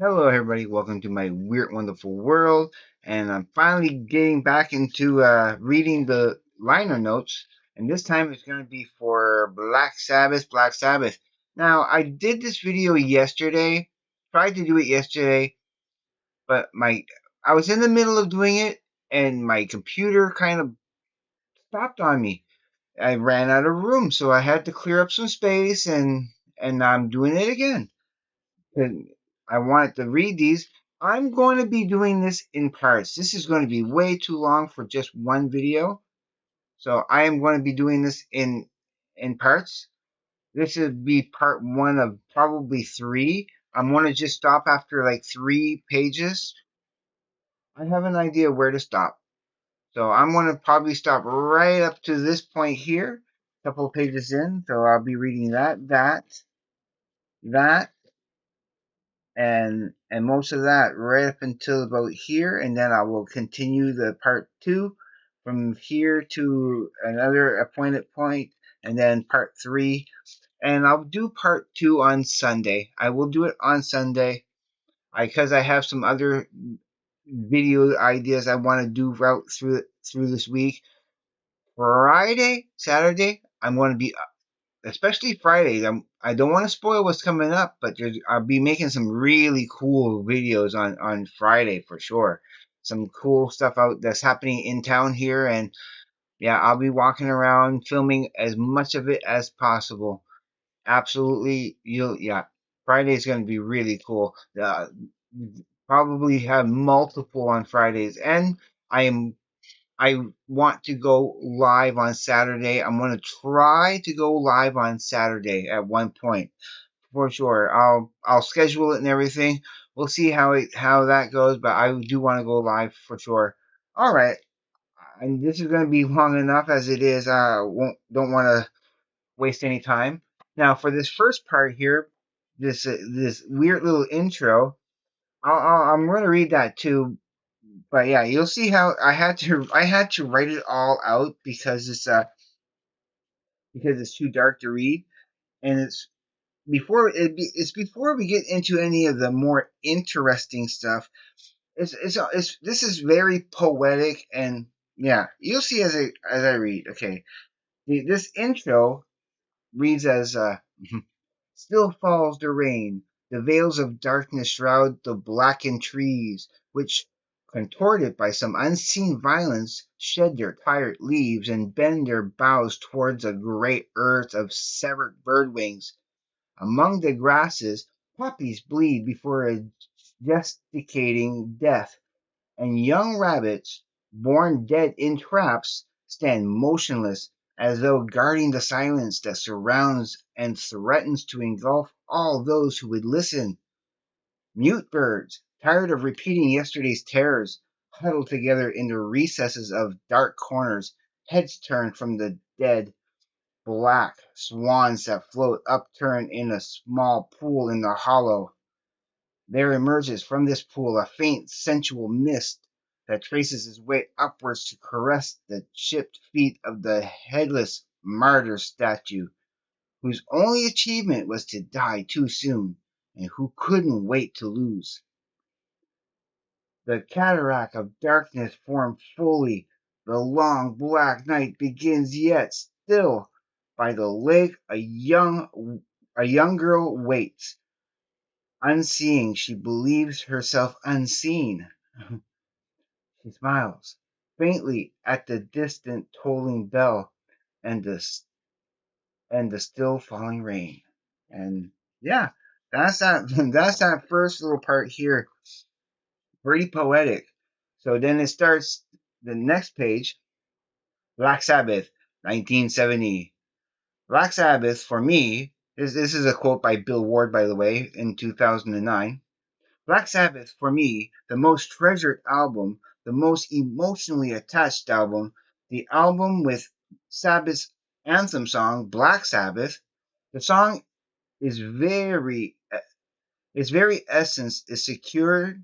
Hello, everybody. Welcome to my weird, wonderful world. And I'm finally getting back into reading the liner notes. And this time it's going to be for Black Sabbath, Black Sabbath. Now, I did this video yesterday, tried to do it yesterday, but I was in the middle of doing it and my computer kind of stopped on me. I ran out of room, so I had to clear up some space and I'm doing it again. And I wanted to read these. I'm going to be doing this in parts. This is going to be way too long for just one video. So I am going to be doing this in parts. This would be part one of probably three. I'm going to just stop after like 3 pages. I have an idea where to stop. So I'm going to probably stop right up to this point here, a couple of pages in. So I'll be reading that, and most of that right up until about here, and then I will continue the part two from here to another appointed point, and then part three, and I'll do part two on Sunday. I will do it on Sunday because I have some other video ideas I want to do route through this week. Friday, Saturday, I'm going to be especially Fridays. I don't want to spoil what's coming up, but I'll be making some really cool videos on Friday for sure. Some cool stuff out that's happening in town here, and yeah, I'll be walking around filming as much of it as possible. Absolutely, yeah. Friday's going to be really cool. Probably have multiple on Fridays, and I am I want to go live on Saturday. I'm going to try to go live on Saturday at one point for sure. I'll schedule it and everything. We'll see how that goes, but I do want to go live for sure. All right, and this is going to be long enough as it is. Won't don't want to waste any time. Now for this first part here, this weird little intro. I'm going to read that too, but yeah, you'll see how I had to write it all out because it's too dark to read, and it's before we get into any of the more interesting stuff. It's this is very poetic, and yeah, you'll see as I read. Okay, this intro reads as still falls the rain. The veils of darkness shroud the blackened trees, which, contorted by some unseen violence, shed their tired leaves and bend their boughs towards a great earth of severed bird wings. Among the grasses, poppies bleed before a gestating death, and young rabbits, born dead in traps, stand motionless as though guarding the silence that surrounds and threatens to engulf all those who would listen. Mute birds, tired of repeating yesterday's terrors, huddle together in the recesses of dark corners, heads turned from the dead. Black swans that float upturned in a small pool in the hollow. There emerges from this pool a faint sensual mist that traces its way upwards to caress the chipped feet of the headless martyr statue, whose only achievement was to die too soon, and who couldn't wait to lose. The cataract of darkness formed fully. The long black night begins yet still. By the lake a young girl waits. Unseeing, she believes herself unseen. She smiles faintly at the distant tolling bell and the still falling rain. And yeah, that's that. That's that first little part here. Pretty poetic. So then it starts the next page. Black Sabbath, 1970. Black Sabbath for me. This is a quote by Bill Ward, by the way, in 2009. Black Sabbath, for me, the most treasured album, the most emotionally attached album, the album with Sabbath's anthem song, Black Sabbath. The song is its very essence is secured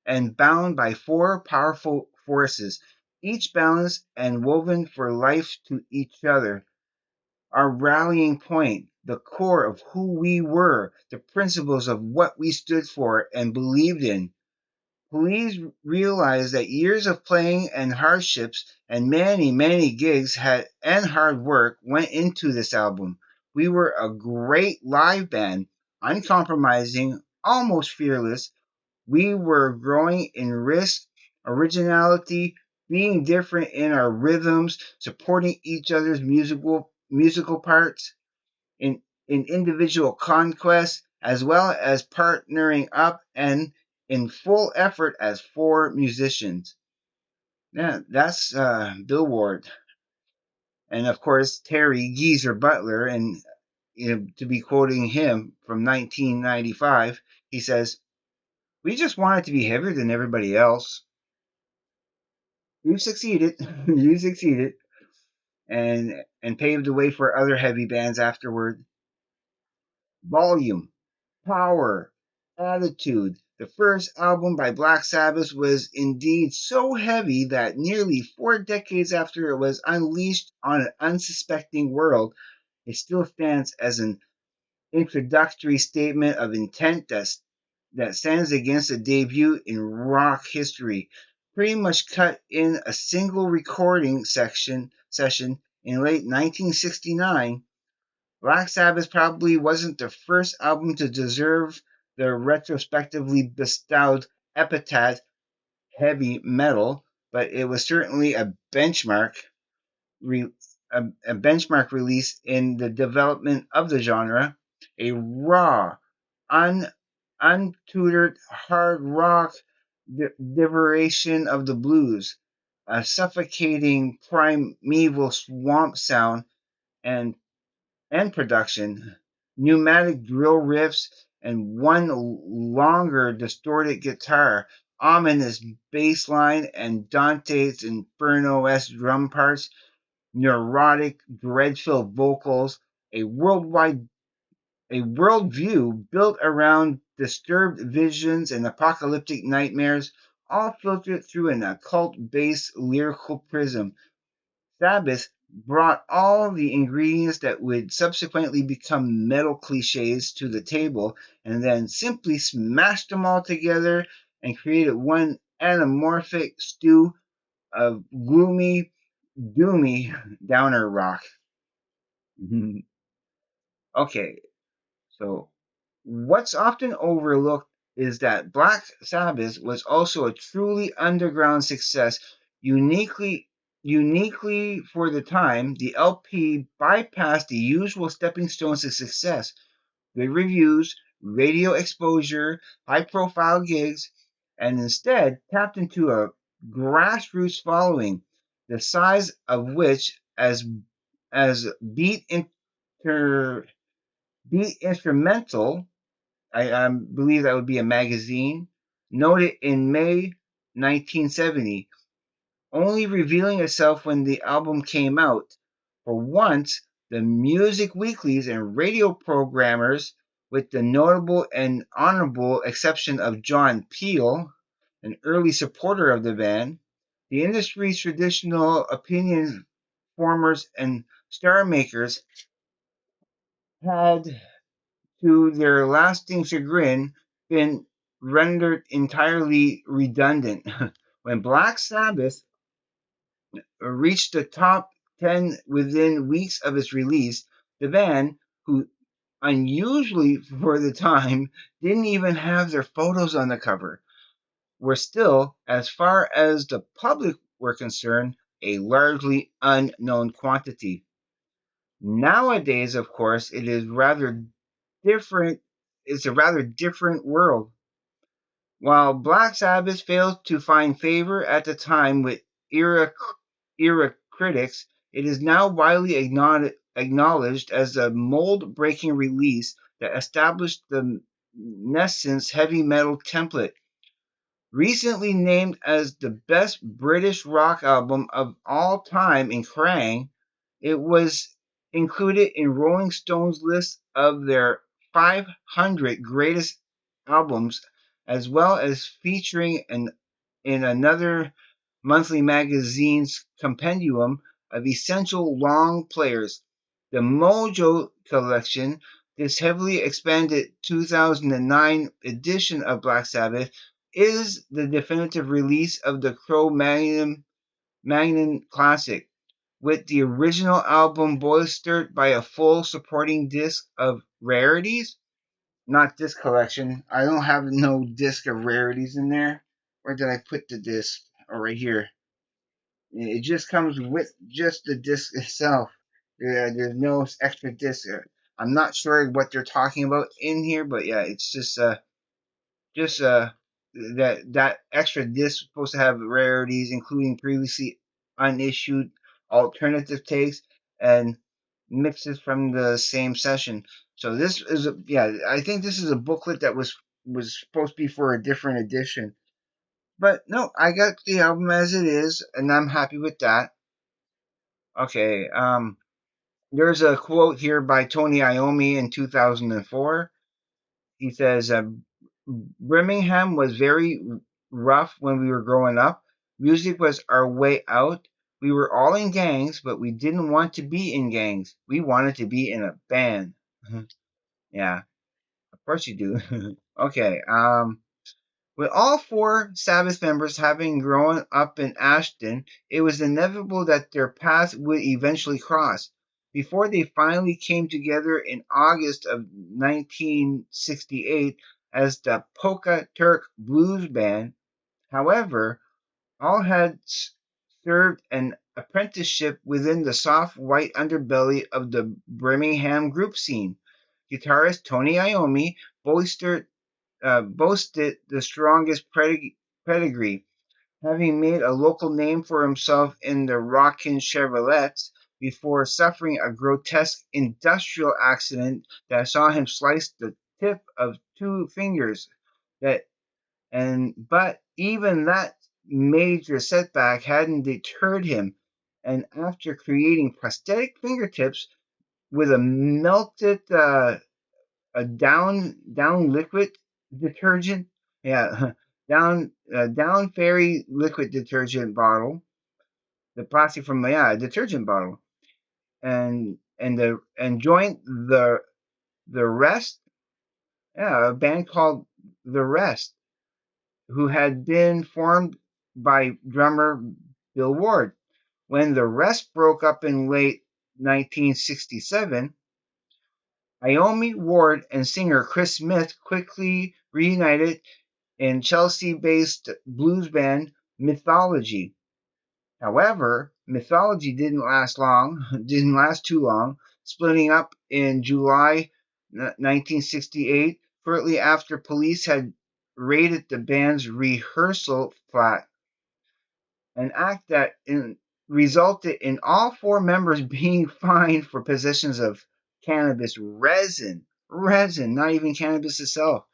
and bound by four powerful forces, each balanced and woven for life to each other. our rallying point, the core of who we were, the principles of what we stood for and believed in. Please realize that years of playing and hardships and many, many gigs and hard work went into this album. We were a great live band, uncompromising, almost fearless. We were growing in risk, originality, being different in our rhythms, supporting each other's musical parts in individual conquests, as well as partnering up and in full effort as four musicians. Yeah, that's Billboard. And of course, Terry Geezer Butler, and to be quoting him from 1995, he says, "We just wanted to be heavier than everybody else. You've succeeded. You succeeded." And paved the way for other heavy bands afterward. Volume, power, attitude. The first album by Black Sabbath was indeed so heavy that nearly 4 decades after it was unleashed on an unsuspecting world, it still stands as an introductory statement of intent that stands against a debut in rock history. Pretty much cut in a single recording session in late 1969, Black Sabbath probably wasn't the first album to deserve the retrospectively bestowed epithet heavy metal, but it was certainly re, a benchmark release in the development of the genre. A raw, un, untutored hard rock diversion of the blues, a suffocating primeval swamp sound, and production, pneumatic drill riffs, and one longer distorted guitar, ominous bass line, and Dante's Inferno-esque drum parts, neurotic, dread-filled vocals, a worldview built around disturbed visions and apocalyptic nightmares, all filtered through an occult-based lyrical prism. Sabbath brought all the ingredients that would subsequently become metal cliches to the table and then simply smashed them all together and created one anamorphic stew of gloomy, doomy downer rock. Okay, so what's often overlooked is that Black Sabbath was also a truly underground success, uniquely uniquely for the time. The LP bypassed the usual stepping stones to success, good reviews, radio exposure, high-profile gigs, and instead tapped into a grassroots following, the size of which, as beat inter beat instrumental, I believe that would be a magazine, noted in May 1970, only revealing itself when the album came out. For once, the music weeklies and radio programmers, with the notable and honorable exception of John Peel, an early supporter of the band, the industry's traditional opinion formers and star makers, had, to their lasting chagrin, been rendered entirely redundant. When Black Sabbath reached the top 10 within weeks of its release, the band, who unusually for the time didn't even have their photos on the cover, were still, as far as the public were concerned, a largely unknown quantity. Nowadays, of course, different. It's a rather different world. While Black Sabbath failed to find favor at the time with era, era critics, it is now widely acknowledged as a mold breaking release that established the nascent heavy metal template. Recently named as the best British rock album of all time in Kerrang, it was included in Rolling Stone's list of their 500 greatest albums, as well as featuring in another monthly magazine's compendium of essential long players. The Mojo collection, this heavily expanded 2009 edition of Black Sabbath, is the definitive release of the Magnum Classic, with the original album bolstered by a full supporting disc of rarities. Not this collection. I don't have no disc of rarities in there. Where did I put the disc? Oh, right here. It just comes with just the disc itself. There's no extra disc. I'm not sure what they're talking about in here, but yeah, it's just that extra disc is supposed to have rarities, including previously unissued alternative takes and mixes from the same session. So this is yeah, I think this is a booklet that was supposed to be for a different edition. But no, I got the album as it is, and I'm happy with that. Okay, there's a quote here by Tony Iommi in 2004. He says, Birmingham was very rough when we were growing up. Music was our way out. We were all in gangs, but we didn't want to be in gangs. We wanted to be in a band. Yeah, of course you do. Okay, with all four Sabbath members having grown up in Ashton, it was inevitable that their paths would eventually cross. Before they finally came together in August of 1968 as the Polka Turk Blues Band, however, all had served an apprenticeship within the soft white underbelly of the Birmingham group scene. Guitarist Tony Iommi boasted the strongest pedigree, having made a local name for himself in the Rockin' Chevrolets before suffering a grotesque industrial accident that saw him slice the tip of two fingers. That but even that major setback hadn't deterred him, and after creating prosthetic fingertips with a melted a down liquid detergent. Yeah, down fairy liquid detergent bottle. The plastic from a detergent bottle, and joined the rest. Yeah, a band called the Rest, who had been formed by drummer Bill Ward. When the Rest broke up in late 1967, Iommi, Ward, and singer Chris Smith quickly reunited in Chelsea-based blues band Mythology. However, Mythology didn't last too long, splitting up in July 1968, shortly after police had raided the band's rehearsal flat, an act that resulted in all four members being fined for possessions of cannabis resin, not even cannabis itself.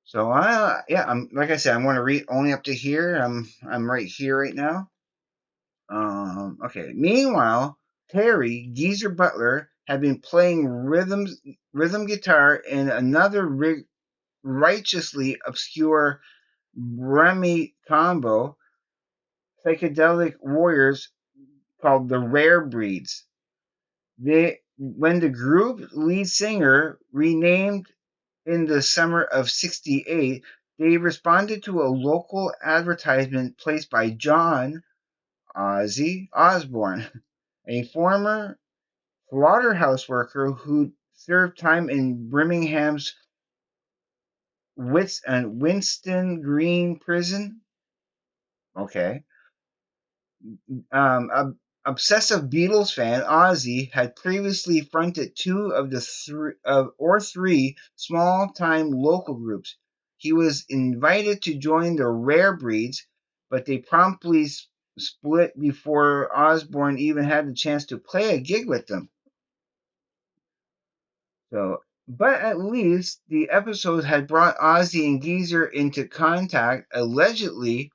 So I'm like I said, I'm going to read only up to here. I'm right here right now. Okay. Meanwhile, Terry Geezer Butler had been playing rhythm guitar in another righteously obscure Bremy combo, Psychedelic Warriors, called the Rare Breeds. When the group lead singer renamed in the summer of '68, they responded to a local advertisement placed by John Ozzy Osbourne, a former slaughterhouse worker who served time in Birmingham's Winston Green prison. Okay. Obsessive Beatles fan, Ozzy had previously fronted two of the three small-time local groups. He was invited to join the Rare Breeds, but they promptly split before Osbourne even had the chance to play a gig with them. So, but at least the episode had brought Ozzy and Geezer into contact. Allegedly,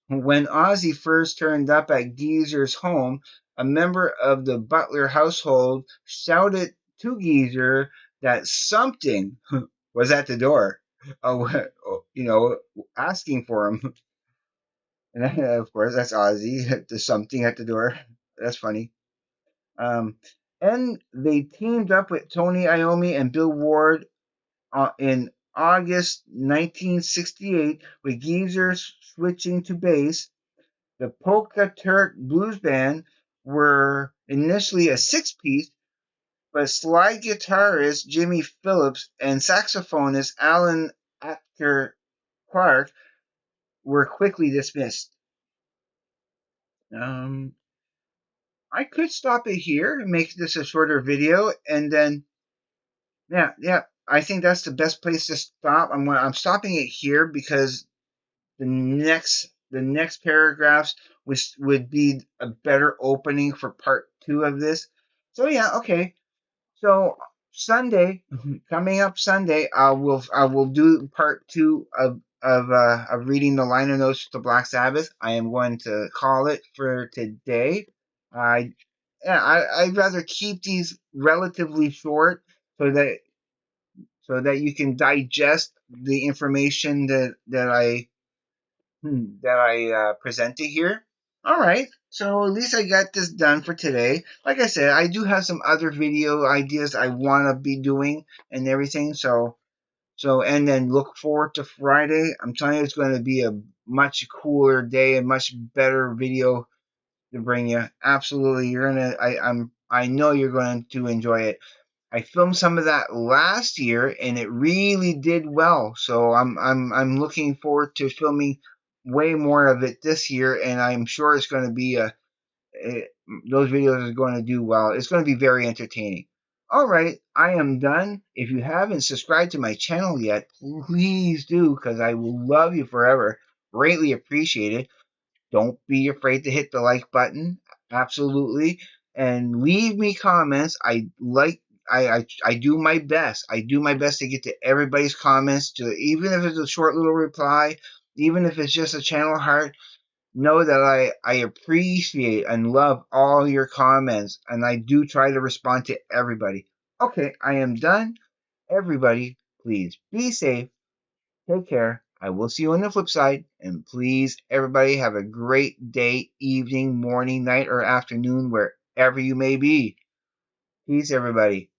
when Ozzy first turned up at Geezer's home, a member of the Butler household shouted to Geezer that something was at the door. Oh, asking for him. And of course, that's Ozzy. There's something at the door. That's funny. Um, and they teamed up with Tony Iommi and Bill Ward in August 1968 with Geezers switching to bass. The Polka Turk Blues Band were initially a six-piece, but slide guitarist Jimmy Phillips and saxophonist Alan Acker Clark were quickly dismissed. Um, I could stop it here and make this a shorter video, and then yeah, I think that's the best place to stop. I'm stopping it here because the next paragraphs would be a better opening for part two of this. So yeah, okay. So Sunday, coming up Sunday, I will do part two of reading the liner notes to Black Sabbath. I am going to call it for today. I yeah, I'd rather keep these relatively short so that you can digest the information that I presented here. All right, so at least I got this done for today. Like I said, I do have some other video ideas I want to be doing and everything. So and then look forward to Friday. I'm telling you, it's going to be a much cooler day, a much better video to bring you. Absolutely, you're gonna. I know you're going to enjoy it. I filmed some of that last year and it really did well. So I'm looking forward to filming way more of it this year, and I'm sure it's going to be it, those videos are going to do well. It's going to be very entertaining. All right, I am done. If you haven't subscribed to my channel yet, please do, because I will love you forever. Greatly appreciate it. Don't be afraid to hit the like button. Absolutely. And leave me comments. I do my best. I do my best to get to everybody's comments, to even if it's a short little reply, even if it's just a channel heart. Know that I appreciate and love all your comments, and I do try to respond to everybody. Okay, I am done. Everybody, please be safe. Take care. I will see you on the flip side. And please, everybody, have a great day, evening, morning, night, or afternoon, wherever you may be. Peace, everybody.